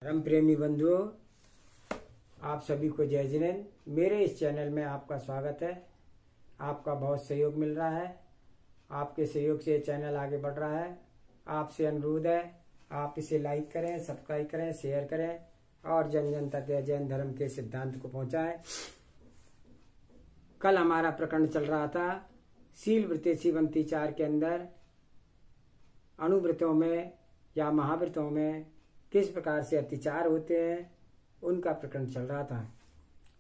धर्म प्रेमी बंधुओं, आप सभी को जय जिनेन्द्र। मेरे इस चैनल में आपका स्वागत है। आपका बहुत सहयोग मिल रहा है। आपके सहयोग से चैनल आगे बढ़ रहा है। आपसे अनुरोध है, आप इसे लाइक करें, सब्सक्राइब करें, शेयर करें और जन जन तक जैन धर्म के सिद्धांत को पहुंचाएं। कल हमारा प्रकरण चल रहा था शील वृत्ति बनती 4 के अंदर अणुव्रतों में या महाव्रतों में किस प्रकार से अत्याचार होते हैं, उनका प्रकरण चल रहा था।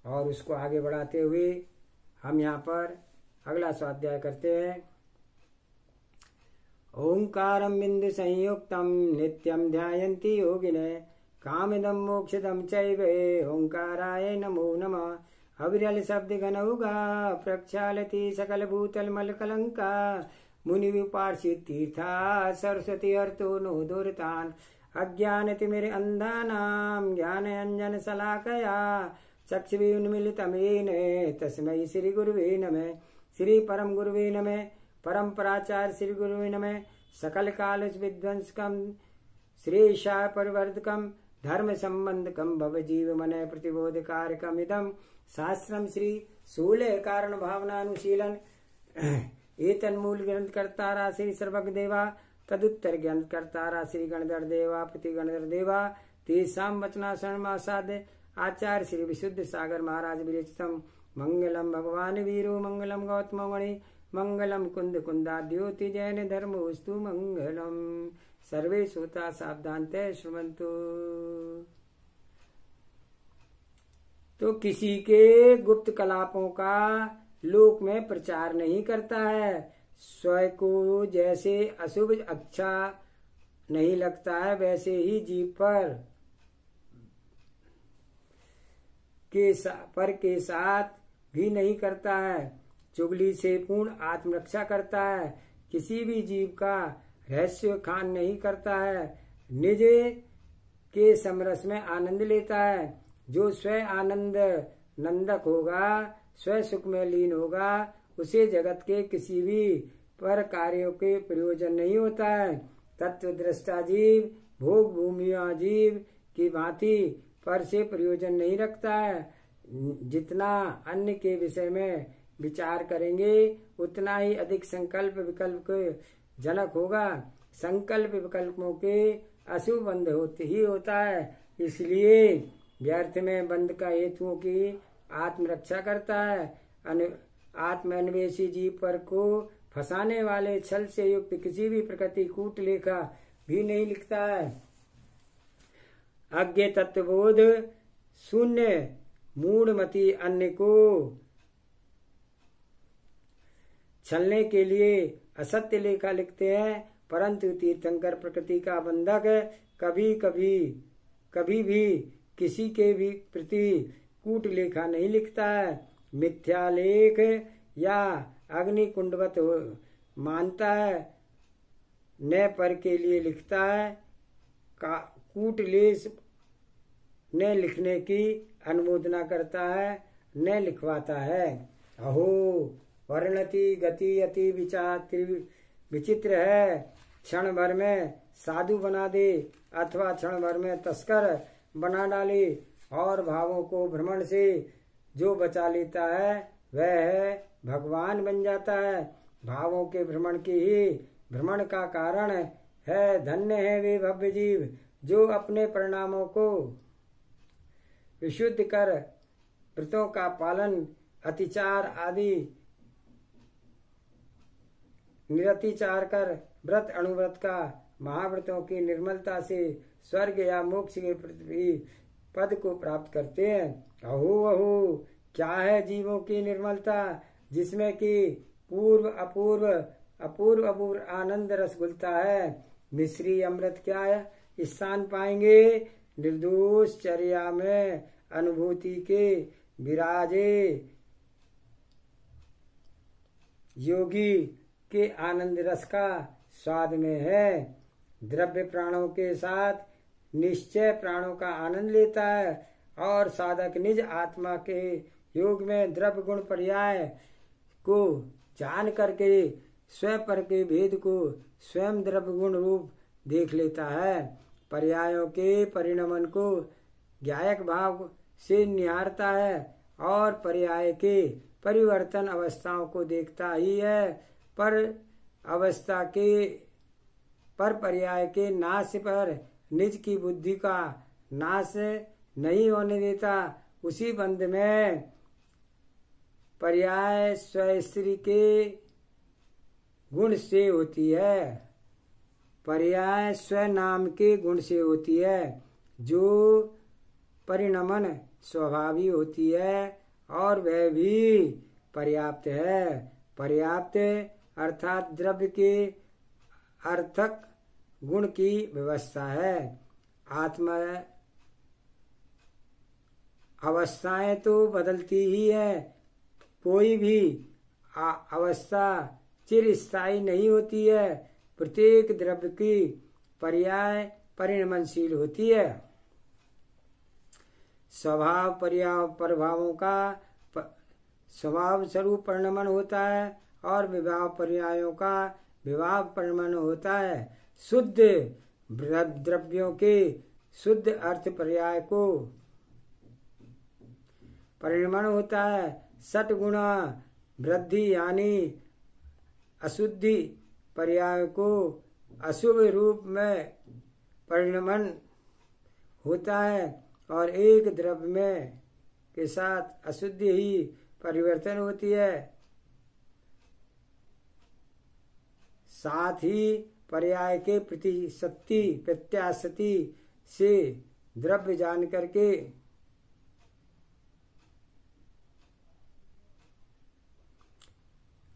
और उसको आगे बढ़ाते हुए हम यहाँ पर अगला स्वाध्याय करते हैं। ओंकारं बिंदु संयुक्तम नित्यम ध्यायन्ति योगिने कामिदं मोक्षदं चैवे ओंकाराय नमो नमः। अविरल शब्द घनौघा प्रक्षालति सकल भूतल मल कलंका मुनि विपार्षि तीर्था सरस्वती अर्तो नो दुर्तान अज्ञान तिमिर अंधानाम ज्ञान अंजन शलाकया चक्षुरुन्मीलितं येन तस्मै श्री गुरुवे नमः। श्री परम गुरुवे नमः। परम्पराचार्य श्री गुरुवे नमः। सकल काल विध्वंसकम श्रेषा परिवर्धकम धर्म संबंधकम भव जीव मन प्रतिबोधकारकम इदम शास्त्रम श्री शूले कारण भावनानुशीलन एतन्मूल ग्रंथ कर्तारा श्री सर्वज्ञ देवा तदुत्तर ग्रंथ कर्तारा श्री गणधर देवा प्रति गणधर देवा तेषां वचनाशरणमासाद आचार्य श्री विशुद्ध सागर महाराज विरचितम मंगलम भगवान वीरो मंगलम गौतम मणि मंगलम कुंद कुंदाद्योति जैन धर्मोस्तु मंगलम। सर्वे श्रोता सावधानते श्रवन्तु। तो किसी के गुप्त कलापों का लोक में प्रचार नहीं करता है। स्वयं को जैसे अशुभ अच्छा नहीं लगता है, वैसे ही जीव पर के साथ भी नहीं करता है। चुगली से पूर्ण आत्मरक्षा करता है। किसी भी जीव का रहस्य खान नहीं करता है। निज के समरस में आनंद लेता है। जो स्वयं आनंद नंदक होगा, स्वयं सुख में लीन होगा, उसे जगत के किसी भी पर कार्यों के प्रयोजन नहीं होता है। तत्व दृष्टा जीव भोग भूमिया जीव की भांति पर से प्रयोजन नहीं रखता है। जितना अन्य के विषय में विचार करेंगे उतना ही अधिक संकल्प विकल्प जनक होगा। संकल्प विकल्पों के अशुभ बंध होते ही होता है। इसलिए व्यर्थ में बंध का हेतुओं की आत्मरक्षा करता है। आत्मान्वेषी जीव पर को फंसाने वाले छल से युक्त किसी भी प्रकृति कूट लेखा भी नहीं लिखता है। अज्ञ तत्वबोध शून्य मूढ़मती अन्य को छलने के लिए असत्य लेखा लिखते हैं, परंतु तीर्थंकर प्रकृति का बंधक कभी भी किसी के भी प्रति कूट लेखा नहीं लिखता है। मिथ्या लेख या अग्नि कुंडवत मानता है, न पर के लिए लिखता है। कूटलेश न लिखने की अनुमोदना करता है, न लिखवाता है। अहो वर्णति गति अति विचित्र है। क्षण भर में साधु बना दे अथवा क्षण भर में तस्कर बना डाले। और भावों को भ्रमण से जो बचा लेता है वह है भगवान बन जाता है। भावों के भ्रमण की ही भ्रमण का कारण है। धन्य है वे भव्य जीव जो अपने परिणामों को विशुद्ध कर व्रतों का पालन अतिचार आदि निरतिचार कर व्रत अणुव्रत का महाव्रतों की निर्मलता से स्वर्ग या मोक्ष के पद को प्राप्त करते हैं। अहो अहो क्या है जीवों की निर्मलता, जिसमें कि अपूर्व आनंद रस घुलता है। मिश्री अमृत क्या स्थान पाएंगे निर्दोष चर्या में अनुभूति के विराजे योगी के आनंद रस का स्वाद में है। द्रव्य प्राणों के साथ निश्चय प्राणों का आनंद लेता है और साधक निज आत्मा के योग में द्रव्य गुण पर्याय को जान करके स्वयं पर के भेद को स्वयं द्रव्य गुण रूप देख लेता है। पर्यायों के परिणमन को ज्ञायक भाव से निहारता है और पर्याय के परिवर्तन अवस्थाओं को देखता ही है, पर अवस्था के पर पर्याय के नाश पर निज की बुद्धि का नाश नहीं होने देता। उसी बंध में पर्याय स्वस्त्री के गुण से होती है, पर्याय स्वनाम के गुण से होती है, जो परिणमन स्वभावी होती है और वह भी पर्याप्त है। पर्याप्त अर्थात द्रव्य के अर्थक गुण की व्यवस्था है। आत्मा अवस्थाएं तो बदलती ही है, कोई भी अवस्था चिरस्थायी नहीं होती है। प्रत्येक द्रव्य की पर्याय परिणमनशील होती है। स्वभाव प्रभावों का स्वभाव स्वरूप परिणमन होता है और विभाव पर्यायों का विभाव परिणमन होता है। शुद्ध द्रव्यों के शुद्ध अर्थ पर्याय को परिणमन होता है। सट गुणा वृद्धि यानी अशुद्धि पर्याय को अशुभ रूप में परिणमन होता है और एक द्रव्य में के साथ अशुद्धि ही परिवर्तन होती है। साथ ही पर्याय के प्रत्याशति से द्रव्य जान करके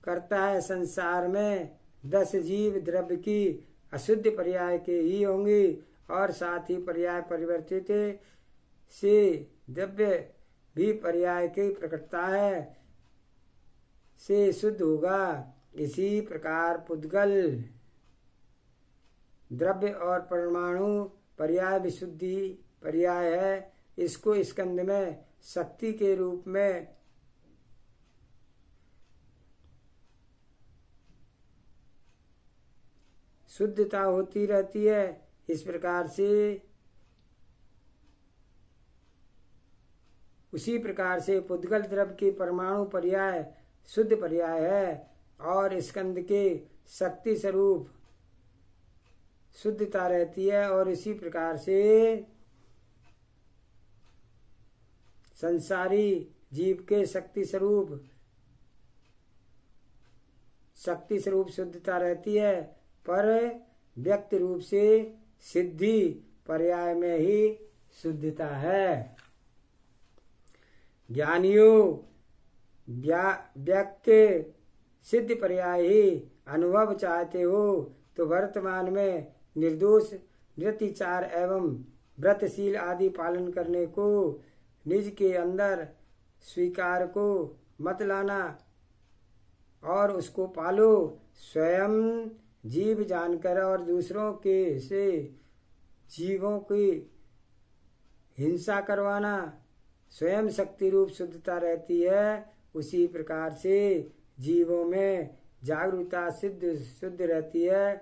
करता है। संसार में 10 जीव द्रव्य की अशुद्ध पर्याय के ही होंगे और साथ ही पर्याय परिवर्तित से द्रव्य भी पर्याय की प्रकटता है से शुद्ध होगा। इसी प्रकार पुद्गल द्रव्य और परमाणु पर्याय विशुद्धि पर्याय है। इसको स्कंद में शक्ति के रूप में शुद्धता होती रहती है। इस प्रकार से उसी प्रकार से पुद्गल द्रव्य के परमाणु पर्याय शुद्ध पर्याय है और स्कंद के शक्ति स्वरूप शुद्धता रहती है। और इसी प्रकार से संसारी जीव के शक्ति स्वरूप शुद्धता रहती है, पर व्यक्त रूप से सिद्धि पर्याय में ही शुद्धता है। ज्ञानियों व्यक्त सिद्ध पर्याय ही अनुभव चाहते हो तो वर्तमान में निर्दोष निरतिचार एवं व्रतशील आदि पालन करने को निज के अंदर स्वीकार को मत लाना और उसको पालो। स्वयं जीव जानकर और दूसरों के से जीवों की हिंसा करवाना स्वयं शक्ति रूप शुद्धता रहती है। उसी प्रकार से जीवों में जागरूकता शुद्ध रहती है,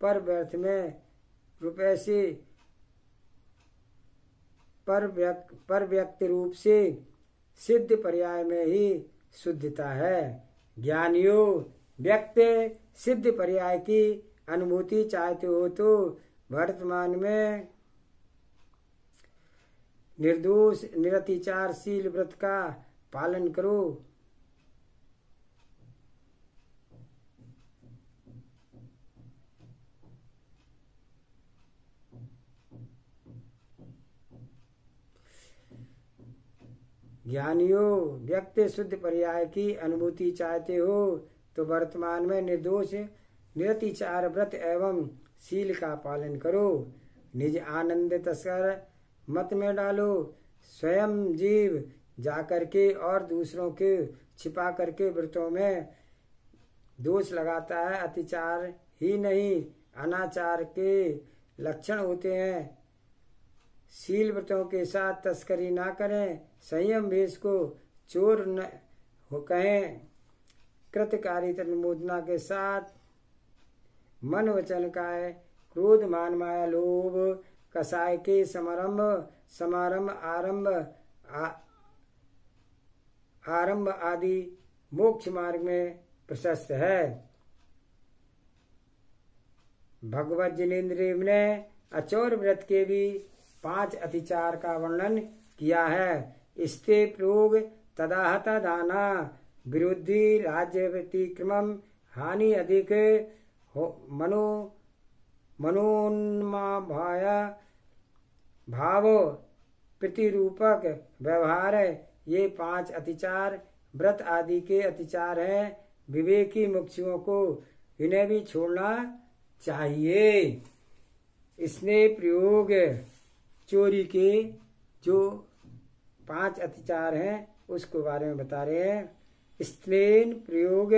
पर व्यर्थ में रुपये से पर व्यक्त रूप से सिद्ध पर्याय में ही शुद्धता है। ज्ञानियों व्यक्त सिद्ध पर्याय की अनुभूति चाहते हो तो वर्तमान में निर्दोष निरतिचारशील व्रत का पालन करो। ज्ञानियों व्यक्त शुद्ध पर्याय की अनुभूति चाहते हो तो वर्तमान में निर्दोष निरतिचार व्रत एवं शील का पालन करो। निज आनंद तस्कर मत में डालो। स्वयं जीव जाकर के और दूसरों के छिपा करके व्रतों में दोष लगाता है। अतिचार ही नहीं अनाचार के लक्षण होते हैं। शील व्रतों के साथ तस्करी ना करें। संयम भेष को चोर न हो कहें। कृतकारी तन्मोदना के साथ मन वचन काय क्रोध मान माया लोभ कसाय के समारंभ आरंभ आदि मोक्ष मार्ग में प्रशस्त है। भगवत जिनेन्द्र ने अचौर व्रत के भी 5 अतिचार का वर्णन किया है। स्ते प्रयोग तदाहता दाना विरुद्धि राज्य व्यतिक्रमम हानि अधिक मनोन्माभाया भाव प्रतिरूपक व्यवहार, ये 5 अतिचार व्रत आदि के अतिचार हैं। विवेकी मुमुक्षुओं को इन्हें भी छोड़ना चाहिए। इसने प्रयोग चोरी के जो 5 अतिचार हैं उसको बारे में बता रहे हैं। स्त्रीन प्रयोग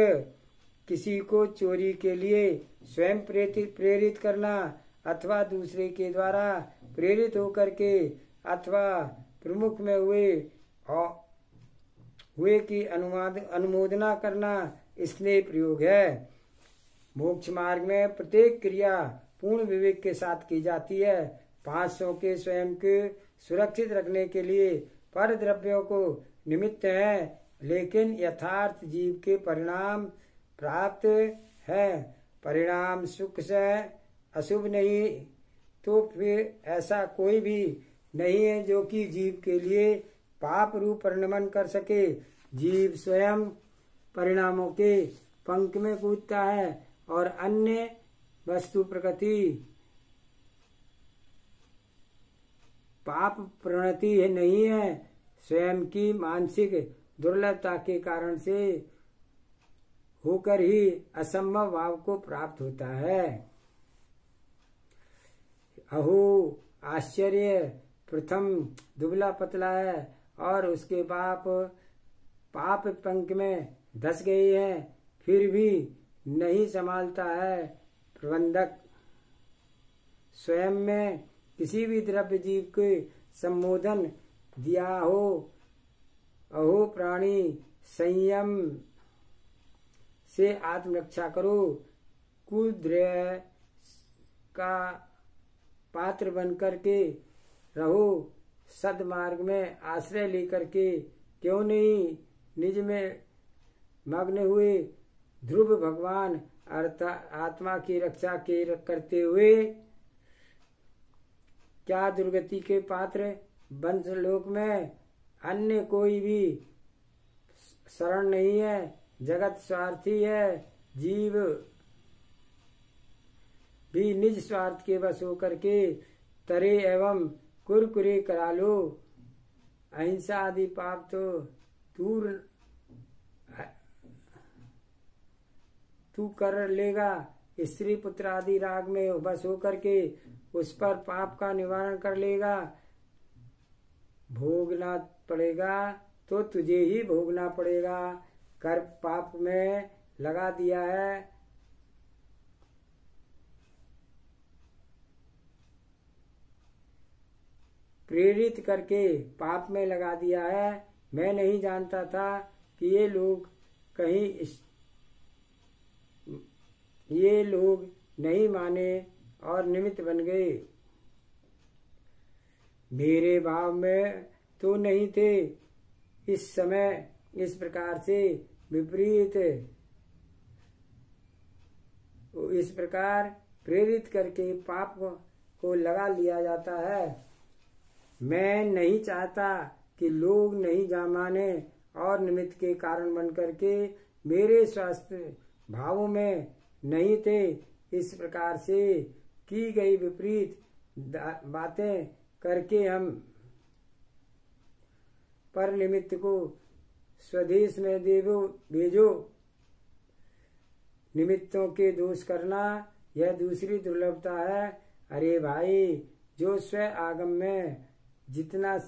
किसी को चोरी के लिए स्वयं प्रेरित करना अथवा दूसरे के द्वारा प्रेरित होकर के अथवा प्रमुख में हुए की अनुमोदना करना स्नेह प्रयोग है। मोक्ष मार्ग में प्रत्येक क्रिया पूर्ण विवेक के साथ की जाती है। 500 के स्वयं के सुरक्षित रखने के लिए पर द्रव्यों को निमित्त है, लेकिन यथार्थ जीव के परिणाम प्राप्त है। परिणाम सुख से अशुभ नहीं, तो फिर ऐसा कोई भी नहीं है जो कि जीव के लिए पाप रूप परिणमन कर सके। जीव स्वयं परिणामों के पंख में कूदता है और अन्य वस्तु प्रकृति पाप प्रणति नहीं है। स्वयं की मानसिक दुर्लभता के कारण से होकर ही असंभव भाव को प्राप्त होता है। अहो आश्चर्य, प्रथम दुबला पतला है और उसके पाप पंख में धस गई है, फिर भी नहीं संभालता है। प्रबंधक स्वयं में किसी भी द्रव्य जीव के संबोधन दिया हो। अहो प्राणी, संयम से आत्मरक्षा करो, कुद्रय का पात्र बन करके रहो। सदमार्ग में आश्रय लेकर के क्यों नहीं निज में मग्न हुए ध्रुव भगवान अर्थात आत्मा की रक्षा करते हुए क्या दुर्गति के पात्र वंश लोक में अन्य कोई भी शरण नहीं है। जगत स्वार्थी है, जीव भी निज स्वार्थ के वश होकर के तरे एवं कुरकुरे करा लो। अहिंसा आदि पाप तो तू कर लेगा। स्त्री पुत्र आदि राग में बस होकर के उस पर पाप का निवारण कर लेगा। भोगना पड़ेगा तो तुझे ही भोगना पड़ेगा। कर पाप में लगा दिया है, प्रेरित करके पाप में लगा दिया है। मैं नहीं जानता था कि ये लोग नहीं माने और निमित्त बन गए। मेरे भाव में तो नहीं थे। इस समय इस प्रकार से विपरीत इस प्रकार प्रेरित करके पाप को लगा लिया जाता है। मैं नहीं चाहता कि लोग नहीं माने और निमित्त के कारण बन करके मेरे स्वास्थ्य भावों में नहीं थे। इस प्रकार से की गई विपरीत बातें करके हम पर निमित्त को स्वदेश में भेजो। निमित्तों के दोष करना यह दूसरी दुर्लभता है। अरे भाई, जो स्व आगम में जितना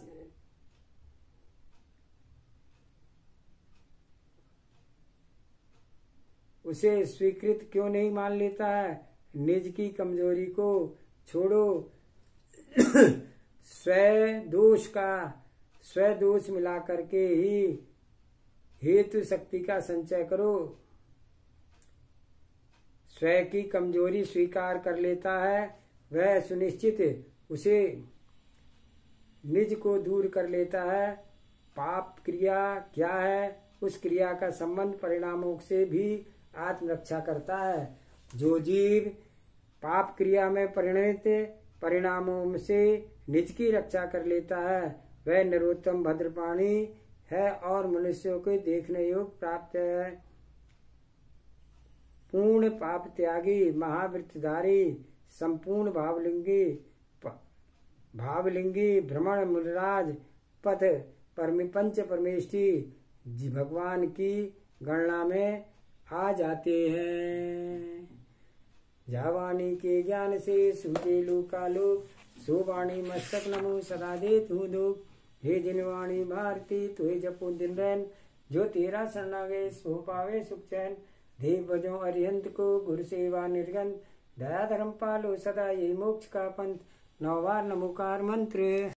उसे स्वीकृत क्यों नहीं मान लेता है। निज की कमजोरी को छोड़ो। स्वदोष मिला करके ही हेतु शक्ति का संचय करो। स्व की कमजोरी स्वीकार कर लेता है, वह सुनिश्चित उसे निज को दूर कर लेता है। पाप क्रिया क्या है? उस क्रिया का संबंध परिणामों से भी आत्मरक्षा करता है। जो जीव पाप क्रिया में परिणित परिणामों से निज की रक्षा कर लेता है वह नरोत्तम भद्रपाणी है और मनुष्यों को देखने योग प्राप्त है। पूर्ण पाप त्यागी, महावृत्तधारी, संपूर्ण भावलिंगी भ्रमण मूलराज पथ पंच परमेष्टि भगवान की गणना में आ जाते हैं। जावाणी के ज्ञान से सूचे लोकालोक, सोवाणी मस्तक नमो सदा दे तू दुख। हे जिनवाणी भारती तुहे जपो दिन रैन, जो तेरा शरणा गए सो पावे सुख चैन। देव भजो अरिहंत को गुरु सेवा निर्गन, दया धर्म पालो सदा ये मोक्ष का पंथ। 9 बार नमोकार मंत्र।